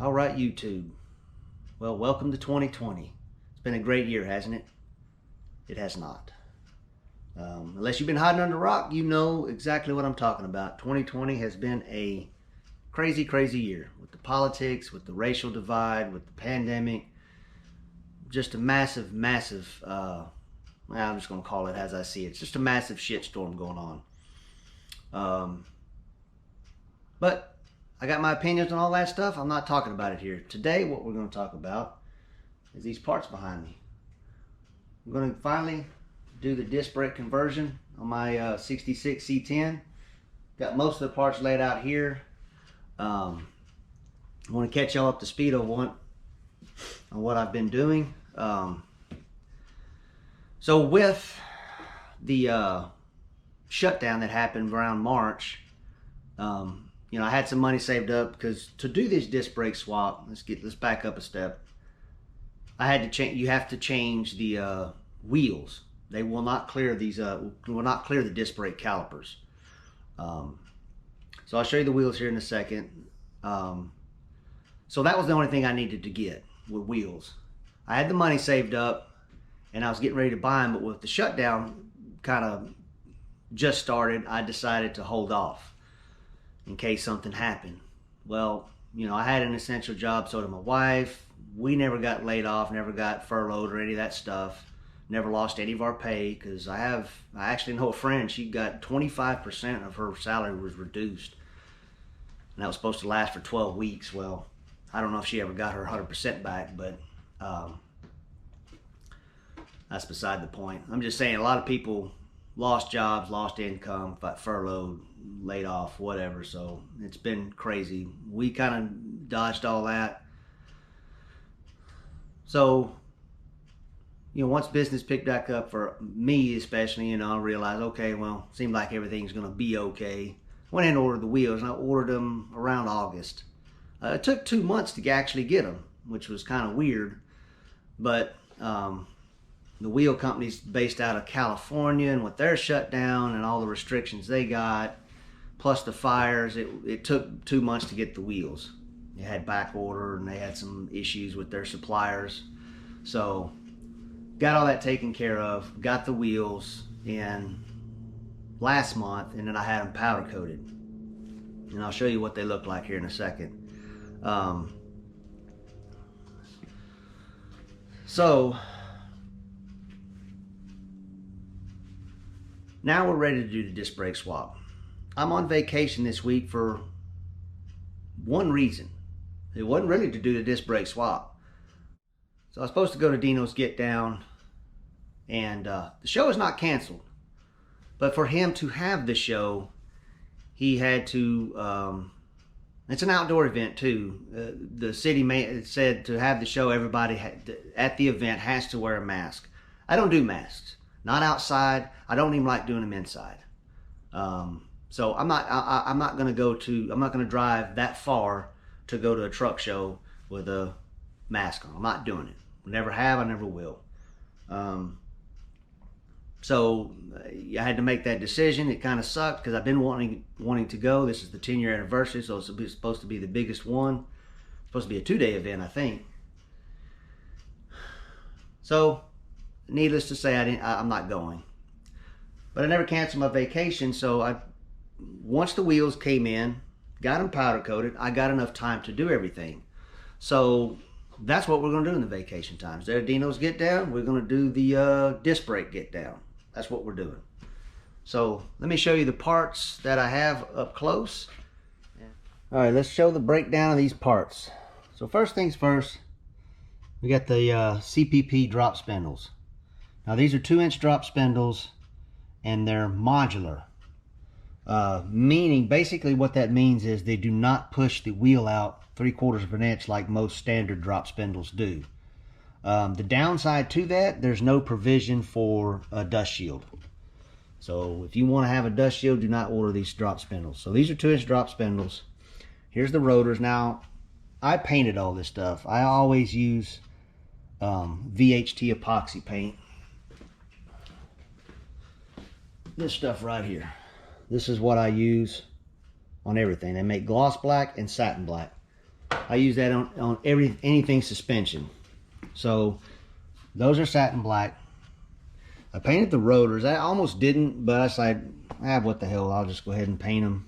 All right, YouTube. Well, welcome to 2020. It's been a great year, hasn't it? It has not. Unless you've been hiding under a rock, you know exactly what I'm talking about. 2020 has been a crazy, crazy year with the politics, with the racial divide, with the pandemic. Just a massive, massive, I'm just going to call it as I see it. It's just a massive shitstorm going on. But I got my opinions on all that stuff. I'm not talking about it here. Today, what we're going to talk about is these parts behind me. I'm going to finally do the disc brake conversion on my 66 C10. Got most of the parts laid out here. I want to catch y'all up to speed on what I've been doing. So with the shutdown that happened around March, I had some money saved up because to do this disc brake swap, let's back up a step. I had to change. You have to change the wheels. They will not clear these. Will not clear the disc brake calipers. So I'll show you the wheels here in a second. So that was the only thing I needed to get with wheels. I had the money saved up, and I was getting ready to buy them. But with the shutdown kind of just started, I decided to hold off in case something happened. Well, I had an essential job, so did my wife. We never got laid off, never got furloughed or any of that stuff. Never lost any of our pay because I actually know a friend, she got 25% of her salary was reduced. And that was supposed to last for 12 weeks. Well, I don't know if she ever got her 100% back, but that's beside the point. I'm just saying a lot of people lost jobs, lost income, got furloughed, laid off, whatever. So it's been crazy. We kind of dodged all that. So, once business picked back up for me especially, I realized, okay, well, seemed like everything's going to be okay. Went in and ordered the wheels, and I ordered them around August. It took 2 months to actually get them, which was kind of weird. But the wheel company's based out of California, and with their shutdown and all the restrictions they got, plus the fires, it took 2 months to get the wheels. They had back order, and they had some issues with their suppliers. So got all that taken care of, got the wheels in last month, and then I had them powder coated. And I'll show you what they look like here in a second. So now we're ready to do the disc brake swap. I'm on vacation this week for one reason. It wasn't really to do the disc brake swap. So I was supposed to go to Dino's Get Down, and the show is not canceled. But for him to have the show, he had to, it's an outdoor event too. The city said to have the show, everybody at the event has to wear a mask. I don't do masks. Not outside. I don't even like doing them inside. So I'm not going to drive that far to go to a truck show with a mask on. I'm not doing it. Never have, I never will. So I had to make that decision. It kind of sucked because I've been wanting to go. This is the 10-year anniversary, so it's supposed to be the biggest one. It's supposed to be a 2-day event, I think. So needless to say, I'm not going. But I never canceled my vacation, so once the wheels came in, got them powder coated, I got enough time to do everything. So that's what we're going to do in the vacation times. There, Dino's Get Down, we're going to do the disc brake Get Down. That's what we're doing. So let me show you the parts that I have up close. All right, let's show the breakdown of these parts. So first things first, we got the CPP drop spindles. Now these are 2-inch drop spindles, and they're modular. Meaning, basically what that means is they do not push the wheel out 3/4 of an inch like most standard drop spindles do. The downside to that, there's no provision for a dust shield. So if you want to have a dust shield, do not order these drop spindles. So these are 2-inch drop spindles. Here's the rotors. Now, I painted all this stuff. I always use VHT epoxy paint. This stuff right here. This is what I use on everything. They make gloss black and satin black. I use that on anything suspension. So those are satin black. I painted the rotors. I almost didn't, but I decided, what the hell, I'll just go ahead and paint them.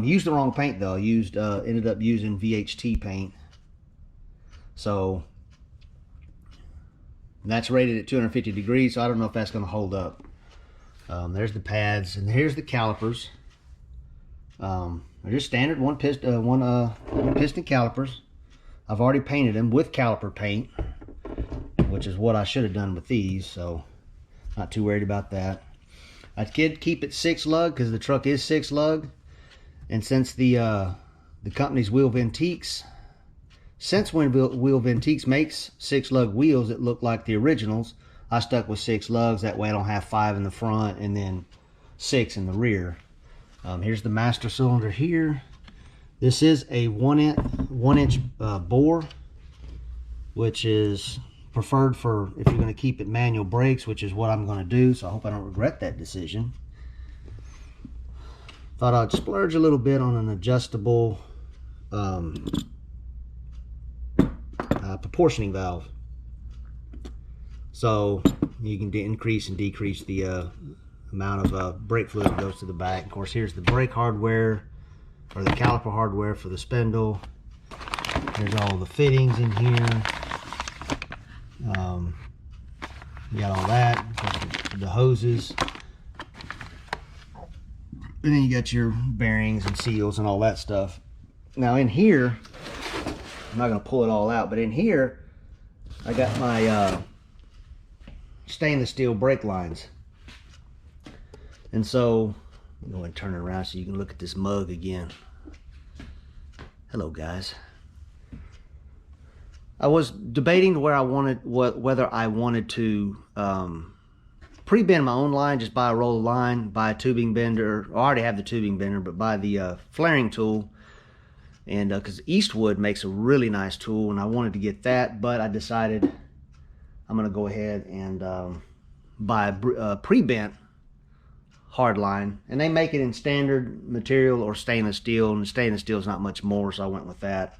Used the wrong paint though. Ended up using VHT paint. So that's rated at 250 degrees, so I don't know if that's going to hold up. There's the pads, and here's the calipers. They're just standard one piston calipers. I've already painted them with caliper paint, which is what I should have done with these, so not too worried about that. I did keep it 6 lug because the truck is 6 lug, and since the company's Wheel Ventiques, since when Wheel Ventiques makes 6 lug wheels that look like the originals, I stuck with 6 lugs. That way I don't have 5 in the front and then 6 in the rear. Here's the master cylinder here. This is a 1 inch bore, which is preferred for if you're going to keep it manual brakes, which is what I'm going to do, so I hope I don't regret that decision. Thought I'd splurge a little bit on an adjustable proportioning valve, so you can increase and decrease the amount of brake fluid that goes to the back. Of course, here's the brake hardware, or the caliper hardware for the spindle. There's all the fittings in here. You got all that, the hoses, and then you got your bearings and seals and all that stuff. Now in here, I'm not going to pull it all out, but in here I got my stainless steel brake lines. And so I'm going to turn it around so you can look at this mug again. Hello guys. I was debating whether I wanted to pre-bend my own line, just buy a roll of line, buy a tubing bender. I already have the tubing bender, but buy the flaring tool. And because Eastwood makes a really nice tool, and I wanted to get that, but I decided I'm going to go ahead and buy a pre-bent hard line, and they make it in standard material or stainless steel, and stainless steel is not much more, so I went with that.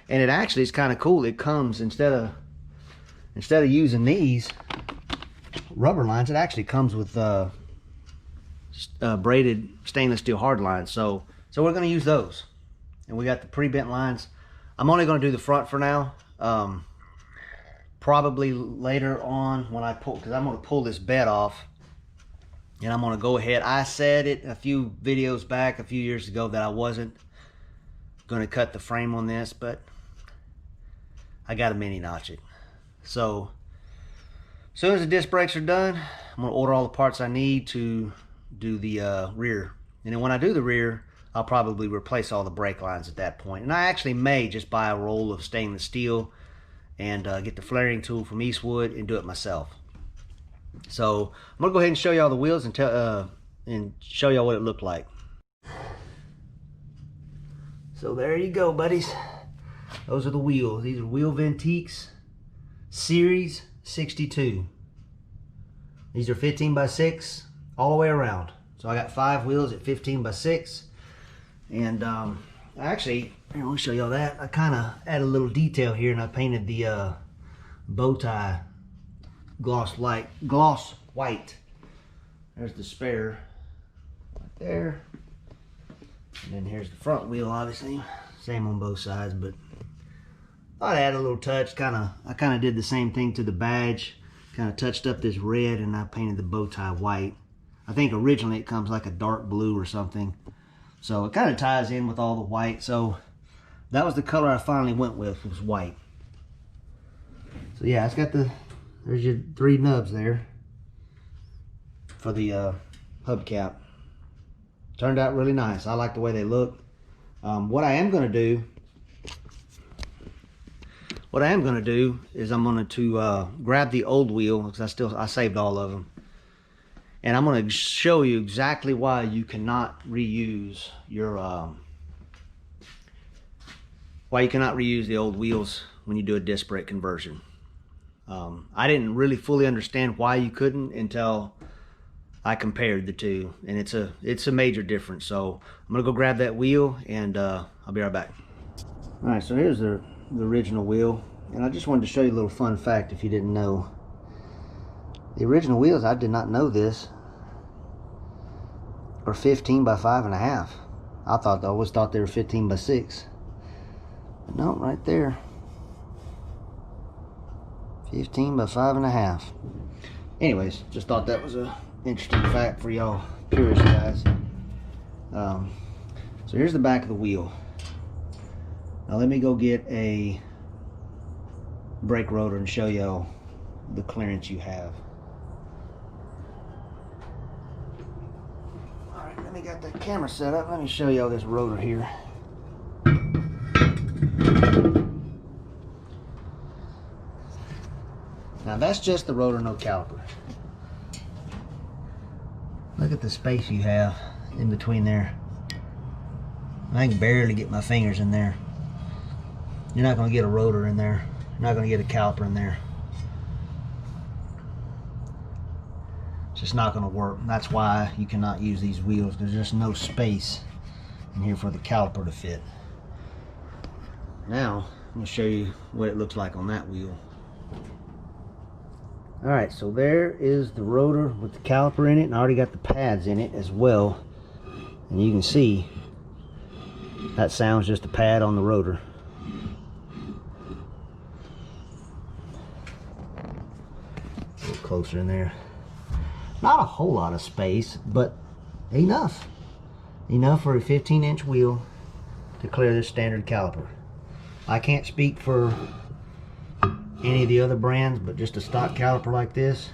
And it actually is kind of cool. It comes, instead of using these rubber lines, it actually comes with braided stainless steel hard lines. So we're going to use those, and we got the pre-bent lines. I'm only going to do the front for now. Probably later on when I pull, because I'm going to pull this bed off, and I'm going to go ahead. I said it a few videos back, a few years ago, that I wasn't going to cut the frame on this, but I got to mini notch it. So as soon as the disc brakes are done, I'm going to order all the parts I need to do the rear. And then when I do the rear, I'll probably replace all the brake lines at that point. And I actually may just buy a roll of stainless steel and get the flaring tool from Eastwood and do it myself. So I'm going to go ahead and show you all the wheels and show y'all what it looked like. So there you go, buddies. Those are the wheels. These are Wheel Ventiques Series 62. These are 15 by 6 all the way around. So I got 5 wheels at 15 by 6. And actually, here, I'll show y'all that. I kind of added a little detail here, and I painted the bow tie gloss white. There's the spare right there. And then here's the front wheel, obviously. Same on both sides, but thought I'd add a little touch. I kind of did the same thing to the badge. Kind of touched up this red, and I painted the bow tie white. I think originally it comes like a dark blue or something. So it kind of ties in with all the white. So that was the color I finally went with, was white. So yeah, it's got there's your 3 nubs there for the hubcap. Turned out really nice. I like the way they look. What I am going to do is I'm going to grab the old wheel, because I saved all of them, and I'm going to show you exactly why you cannot reuse your the old wheels when you do a disc brake conversion. I didn't really fully understand why you couldn't until I compared the two, and it's a major difference. So I'm gonna go grab that wheel, and I'll be right back. All right, so here's the original wheel, and I just wanted to show you a little fun fact if you didn't know. The original wheels, I did not know this, are 15 by 5.5. I always thought they were 15 by 6. But no, right there, 15 by 5.5. Anyways, just thought that was a interesting fact for y'all curious guys. So here's the back of the wheel. Now let me go get a brake rotor and show y'all the clearance you have. Alright, let me get the camera set up. Let me show y'all this rotor here. Now that's just the rotor, no caliper. Look at the space you have in between there. I can barely get my fingers in there. You're not going to get a rotor in there. You're not going to get a caliper in there. It's just not going to work. That's why you cannot use these wheels. There's just no space in here for the caliper to fit. Now, I'm going to show you what it looks like on that wheel. Alright, so there is the rotor with the caliper in it, and I already got the pads in it as well. And you can see that sounds just a pad on the rotor. A little closer in there. Not a whole lot of space, but enough. Enough for a 15-inch wheel to clear this standard caliper. I can't speak for any of the other brands, but just a stock caliper like this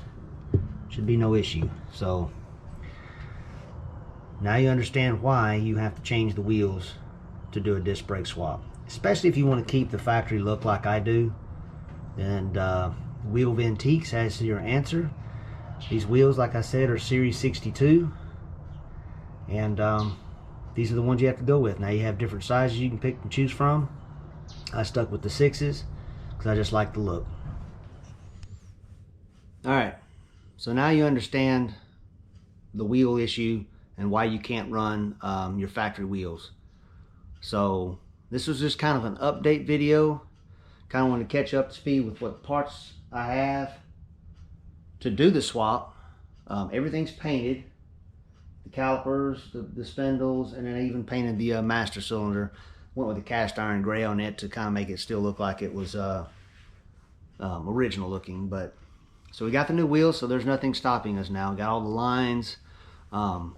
should be no issue. So now you understand why you have to change the wheels to do a disc brake swap, especially if you want to keep the factory look like I do. And Wheel Antiques has your answer. These wheels, like I said, are Series 62, and these are the ones you have to go with. Now you have different sizes you can pick and choose from. I stuck with the 6s because I just like the look. Alright, so now you understand the wheel issue and why you can't run your factory wheels. So this was just kind of an update video. Kind of want to catch up to speed with what parts I have to do the swap. Everything's painted. The calipers, the spindles, and then I even painted the master cylinder. Went with a cast iron gray on it to kind of make it still look like it was original looking. But so we got the new wheels, so there's nothing stopping us now. Got all the lines. I'm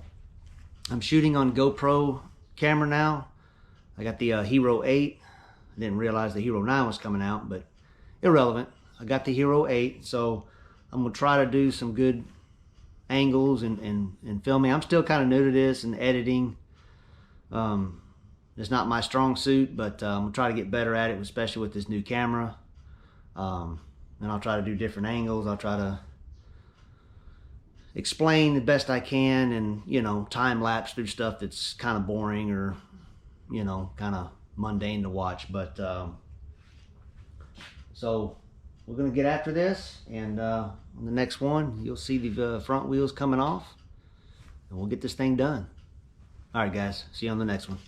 shooting on GoPro camera now. I got the Hero 8. I didn't realize the Hero 9 was coming out, but irrelevant. I got the Hero 8, so I'm gonna try to do some good angles and filming. I'm still kind of new to this and editing. It's not my strong suit, but I'm gonna try to get better at it, especially with this new camera. And I'll try to do different angles. I'll try to explain the best I can, and you know, time lapse through stuff that's kind of boring or you know, kind of mundane to watch. But so we're gonna get after this, and on the next one you'll see the front wheels coming off, and we'll get this thing done. All right guys, see you on the next one.